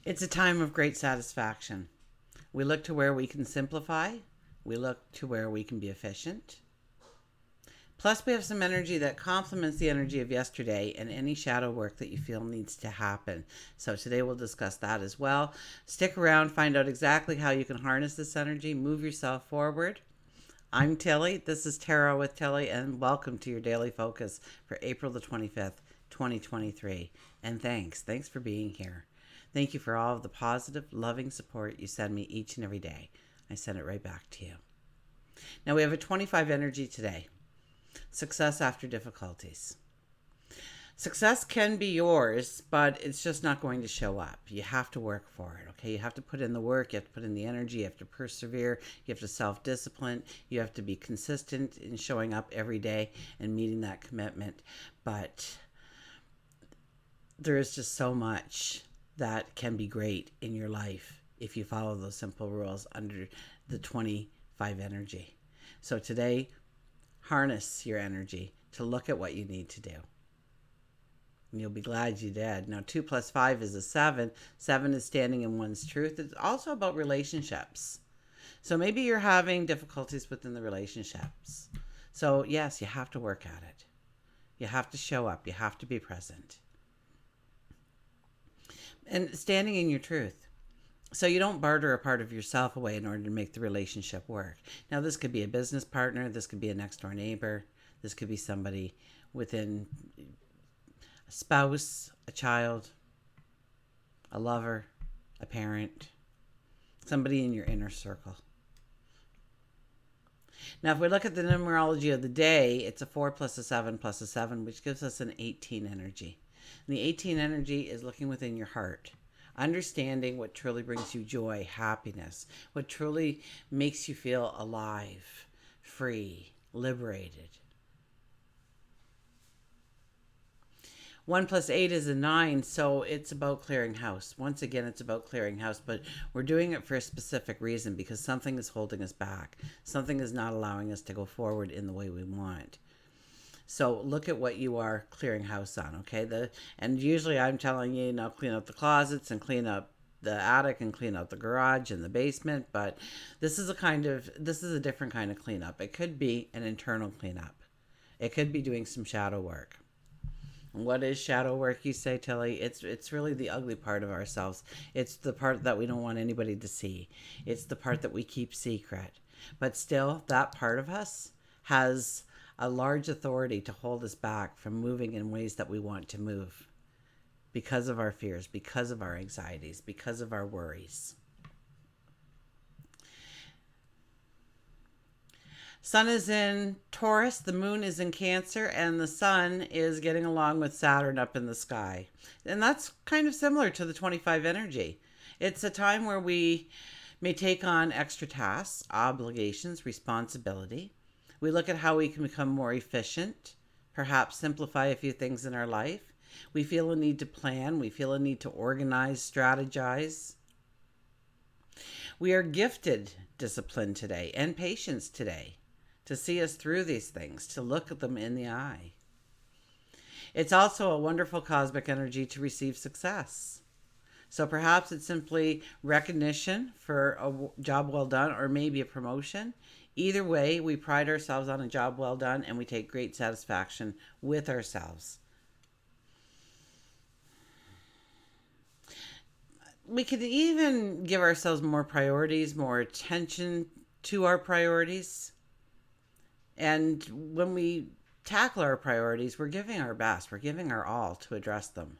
It's a time of great satisfaction. We look to where we can simplify. We look to where we can be efficient. Plus, we have some energy that complements the energy of yesterday and any shadow work that you feel needs to happen. So, today we'll discuss that as well. Stick around, find out exactly how you can harness this energy, move yourself forward. I'm Tilly. This is Tarot with Tilly, and welcome to your daily focus for April the 25th, 2023. And thanks. Thanks for being here. Thank you for all of the positive, loving support you send me each and every day. I send it right back to you. Now, we have a 25 energy today. Success after difficulties. Success can be yours, but it's just not going to show up. You have to work for it, okay? You have to put in the work, you have to put in the energy, you have to persevere, you have to self-discipline, you have to be consistent in showing up every day and meeting that commitment. But there is just so much that can be great in your life if you follow those simple rules under the 25 energy. So today, harness your energy to look at what you need to do. And you'll be glad you did. Now, 2 plus 5 is a 7. 7 is standing in one's truth. It's also about relationships. So maybe you're having difficulties within the relationships. So yes, you have to work at it. You have to show up. You have to be present. And standing in your truth. So you don't barter a part of yourself away in order to make the relationship work. Now, this could be a business partner. This could be a next door neighbor. This could be somebody within a spouse, a child, a lover, a parent, somebody in your inner circle. Now, if we look at the numerology of the day, it's a 4 plus a 7 plus a 7, which gives us an 18 energy. And the 18 energy is looking within your heart, understanding what truly brings you joy, happiness, what truly makes you feel alive, free, liberated. 1 plus 8 is a 9, so it's about clearing house. Once again, it's about clearing house, but we're doing it for a specific reason because something is holding us back. Something is not allowing us to go forward in the way we want. So look at what you are clearing house on, okay? And usually I'm telling you, clean up the closets and clean up the attic and clean out the garage and the basement, but this is a different kind of cleanup. It could be an internal cleanup. It could be doing some shadow work. What is shadow work, you say, Tilly? It's really the ugly part of ourselves. It's the part that we don't want anybody to see. It's the part that we keep secret. But still, that part of us has a large authority to hold us back from moving in ways that we want to move because of our fears, because of our anxieties, because of our worries. Sun is in Taurus, the moon is in Cancer, and the sun is getting along with Saturn up in the sky. And that's kind of similar to the 25 energy. It's a time where we may take on extra tasks, obligations, responsibility. We look at how we can become more efficient, perhaps simplify a few things in our life. We feel a need to plan. We feel a need to organize, strategize. We are gifted discipline today and patience today to see us through these things, to look at them in the eye. It's also a wonderful cosmic energy to receive success. So perhaps it's simply recognition for a job well done or maybe a promotion. Either way, we pride ourselves on a job well done and we take great satisfaction with ourselves. We could even give ourselves more priorities, more attention to our priorities. And when we tackle our priorities, we're giving our best. We're giving our all to address them.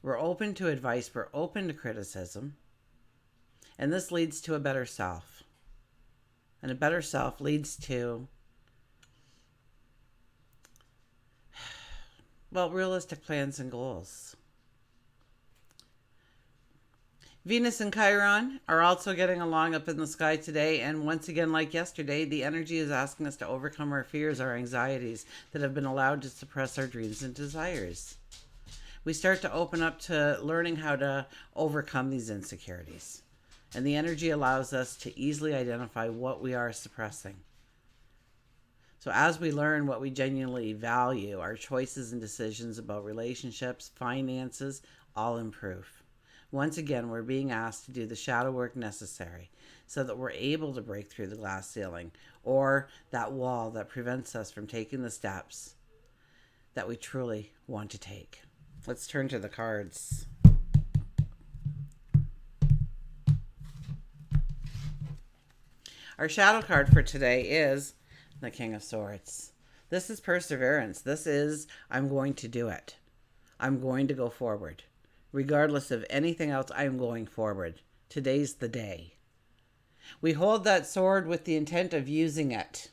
We're open to advice. We're open to criticism. And this leads to a better self. And a better self leads to, realistic plans and goals. Venus and Chiron are also getting along up in the sky today. And once again, like yesterday, the energy is asking us to overcome our fears, our anxieties that have been allowed to suppress our dreams and desires. We start to open up to learning how to overcome these insecurities. And the energy allows us to easily identify what we are suppressing. So as we learn what we genuinely value, our choices and decisions about relationships, finances, all improve. Once again, we're being asked to do the shadow work necessary so that we're able to break through the glass ceiling or that wall that prevents us from taking the steps that we truly want to take. Let's turn to the cards. Our shadow card for today is the King of Swords. This is perseverance. This is, I'm going to do it. I'm going to go forward. Regardless of anything else, I'm going forward. Today's the day. We hold that sword with the intent of using it.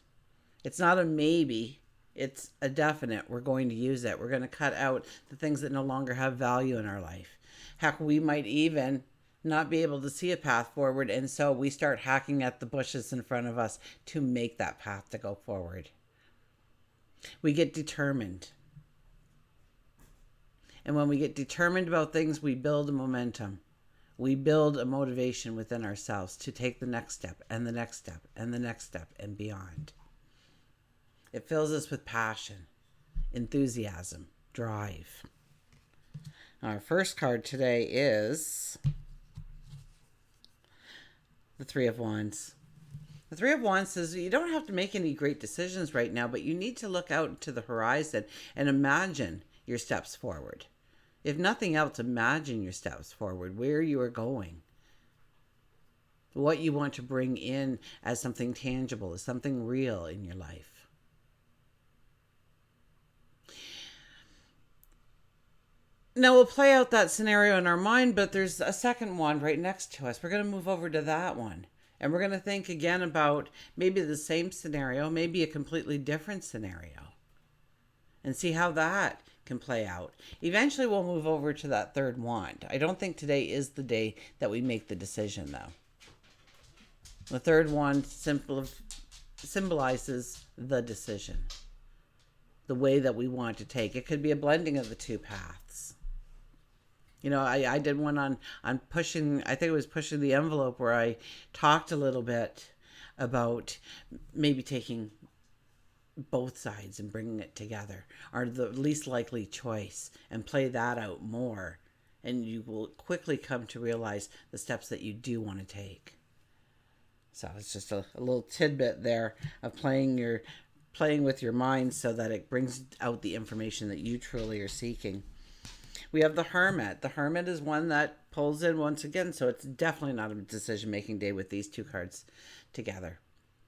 It's not a maybe. It's a definite. We're going to use it. We're going to cut out the things that no longer have value in our life. Heck, we might even not be able to see a path forward, and so we start hacking at the bushes in front of us to make that path to go forward. We get determined. And when we get determined about things, we build a momentum. We build a motivation within ourselves to take the next step and the next step and the next step and beyond. It fills us with passion, enthusiasm, drive. Our first card today is the Three of Wands. The Three of Wands says you don't have to make any great decisions right now, but you need to look out to the horizon and imagine your steps forward. If nothing else, imagine your steps forward, where you are going, what you want to bring in as something tangible, as something real in your life. Now we'll play out that scenario in our mind, but there's a second wand right next to us. We're going to move over to that one. And we're going to think again about maybe the same scenario, maybe a completely different scenario, and see how that can play out. Eventually we'll move over to that third wand. I don't think today is the day that we make the decision, though. The third wand symbolizes the decision, the way that we want to take. It could be a blending of the two paths. You know, I did one on pushing, I think it was pushing the envelope, where I talked a little bit about maybe taking both sides and bringing it together, or the least likely choice, and play that out more. And you will quickly come to realize the steps that you do want to take. So it's just a little tidbit there of playing with your mind so that it brings out the information that you truly are seeking. We have the Hermit. The Hermit is one that pulls in once again, so it's definitely not a decision-making day with these two cards together.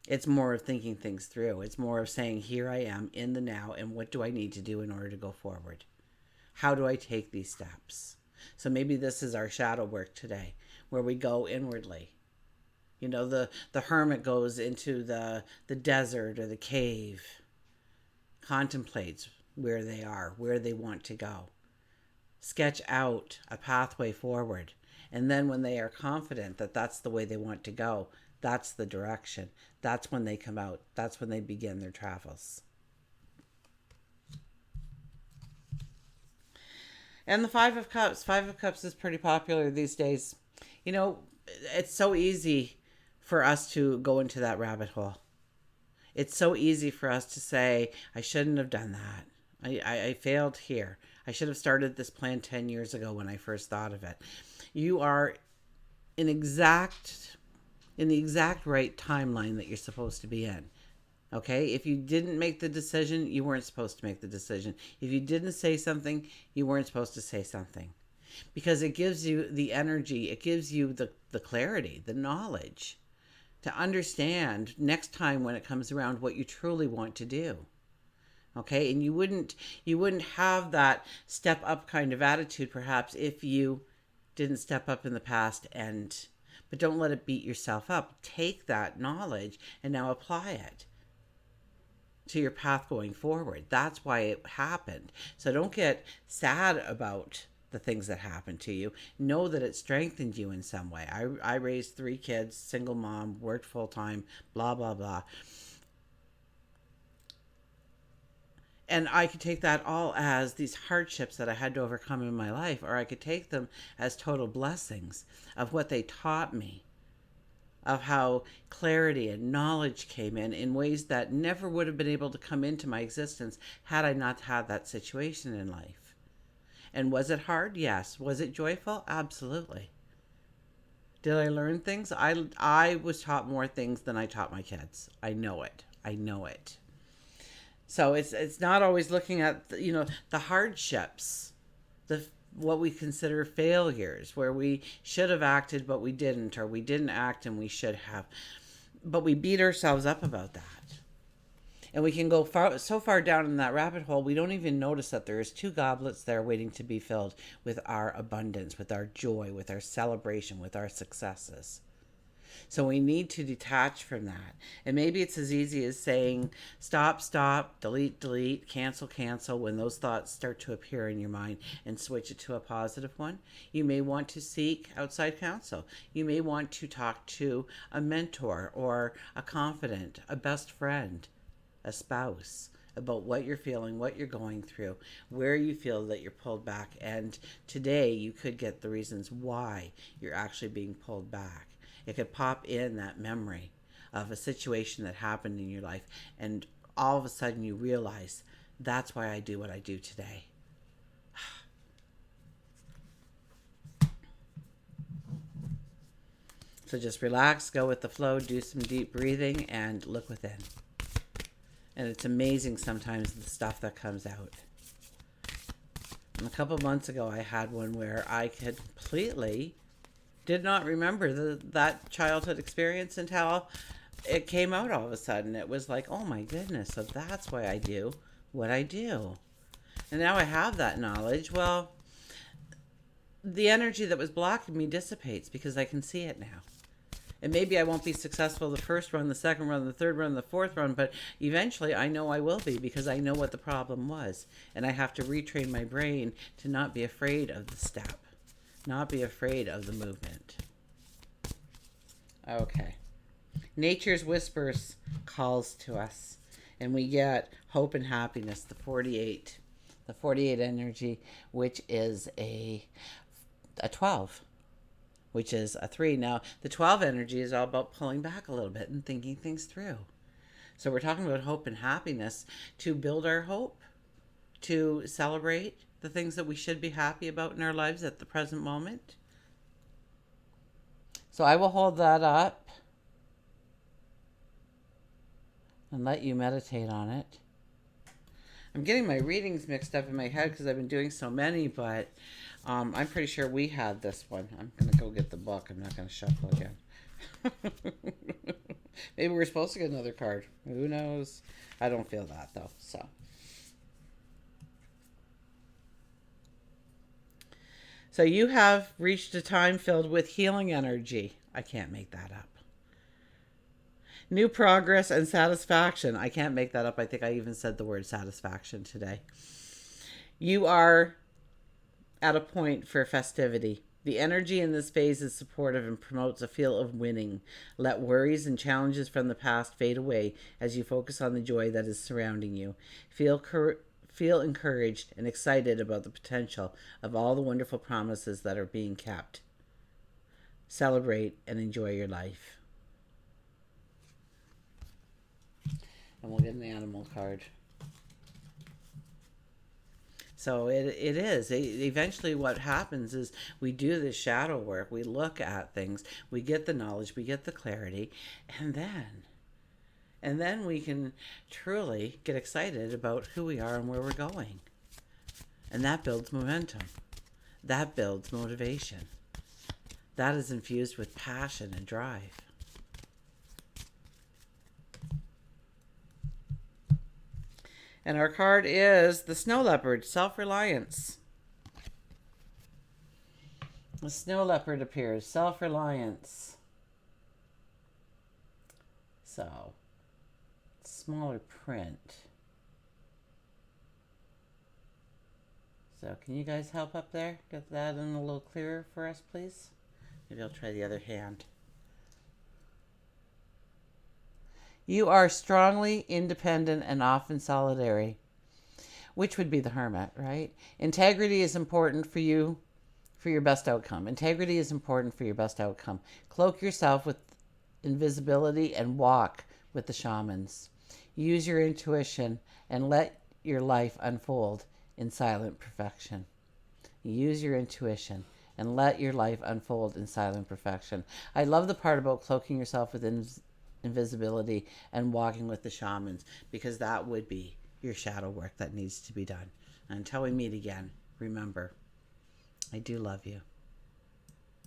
It's more of thinking things through. It's more of saying, here I am in the now, and what do I need to do in order to go forward? How do I take these steps? So maybe this is our shadow work today, where we go inwardly. You know, the hermit goes into the desert or the cave, contemplates where they are, where they want to go. Sketch out a pathway forward. And then when they are confident that that's the way they want to go, that's the direction. That's when they come out. That's when they begin their travels. And the Five of Cups. Five of Cups is pretty popular these days. You know, it's so easy for us to go into that rabbit hole. It's so easy for us to say, I shouldn't have done that. I failed here. I should have started this plan 10 years ago when I first thought of it. You are in the exact right timeline that you're supposed to be in. Okay? If you didn't make the decision, you weren't supposed to make the decision. If you didn't say something, you weren't supposed to say something. Because it gives you the energy, it gives you the clarity, the knowledge to understand next time when it comes around what you truly want to do. Okay? And you wouldn't have that step up kind of attitude perhaps if you didn't step up in the past, but don't let it beat yourself up. Take that knowledge and now apply it to your path going forward. That's why it happened. So don't get sad about the things that happened to you. Know that it strengthened you in some way. I raised 3 kids, single mom, worked full time, blah, blah, blah. And I could take that all as these hardships that I had to overcome in my life, or I could take them as total blessings of what they taught me, of how clarity and knowledge came in ways that never would have been able to come into my existence had I not had that situation in life. And was it hard? Yes. Was it joyful? Absolutely. Did I learn things? I was taught more things than I taught my kids. I know it. I know it. So it's not always looking at the hardships, the what we consider failures, where we should have acted but we didn't, or we didn't act and we should have. But we beat ourselves up about that. And we can go so far down in that rabbit hole, we don't even notice that there is two goblets there waiting to be filled with our abundance, with our joy, with our celebration, with our successes. So we need to detach from that. And maybe it's as easy as saying, stop, stop, delete, delete, cancel, cancel, when those thoughts start to appear in your mind, and switch it to a positive one. You may want to seek outside counsel. You may want to talk to a mentor or a confidant, a best friend, a spouse, about what you're feeling, what you're going through, where you feel that you're pulled back. And today you could get the reasons why you're actually being pulled back. It could pop in that memory of a situation that happened in your life, and all of a sudden you realize, that's why I do what I do today. So just relax, go with the flow, do some deep breathing, and look within. And it's amazing sometimes the stuff that comes out. And a couple months ago, I had one where I completely did not remember that childhood experience until it came out all of a sudden. It was like, oh my goodness, so that's why I do what I do. And now I have that knowledge. Well, the energy that was blocking me dissipates because I can see it now. And maybe I won't be successful the first run, the second run, the third run, the fourth run, but eventually I know I will be, because I know what the problem was. And I have to retrain my brain to not be afraid of the step, not be afraid of the movement. Okay. Nature's whispers calls to us, and we get hope and happiness, the 48 energy, which is a 12. Which is a 3. Now, the 12 energy is all about pulling back a little bit and thinking things through. So we're talking about hope and happiness, to build our hope, to celebrate the things that we should be happy about in our lives at the present moment. So I will hold that up and let you meditate on it. I'm getting my readings mixed up in my head because I've been doing so many, but I'm pretty sure we had this one. I'm going to go get the book. I'm not going to shuffle again. Maybe we're supposed to get another card. Who knows? I don't feel that, though. So you have reached a time filled with healing energy. I can't make that up. New progress and satisfaction. I can't make that up. I think I even said the word satisfaction today. You are at a point for festivity. The energy in this phase is supportive and promotes a feel of winning. Let worries and challenges from the past fade away as you focus on the joy that is surrounding you. Feel encouraged and excited about the potential of all the wonderful promises that are being kept. Celebrate and enjoy your life. And we'll get an animal card. So it is. Eventually what happens is we do this shadow work. We look at things. We get the knowledge. We get the clarity. And then we can truly get excited about who we are and where we're going. And that builds momentum. That builds motivation. That is infused with passion and drive. And our card is the Snow Leopard, Self-Reliance. The Snow Leopard appears, Self-Reliance. So, smaller print. So, can you guys help up there? Get that in a little clearer for us, please? Maybe I'll try the other hand. You are strongly independent and often solitary, which would be the Hermit, right? Integrity is important for you, for your best outcome. Integrity is important for your best outcome. Cloak yourself with invisibility and walk with the shamans. Use your intuition and let your life unfold in silent perfection. Use your intuition and let your life unfold in silent perfection. I love the part about cloaking yourself with invisibility and walking with the shamans, because that would be your shadow work that needs to be done. Until we meet again, remember, I do love you.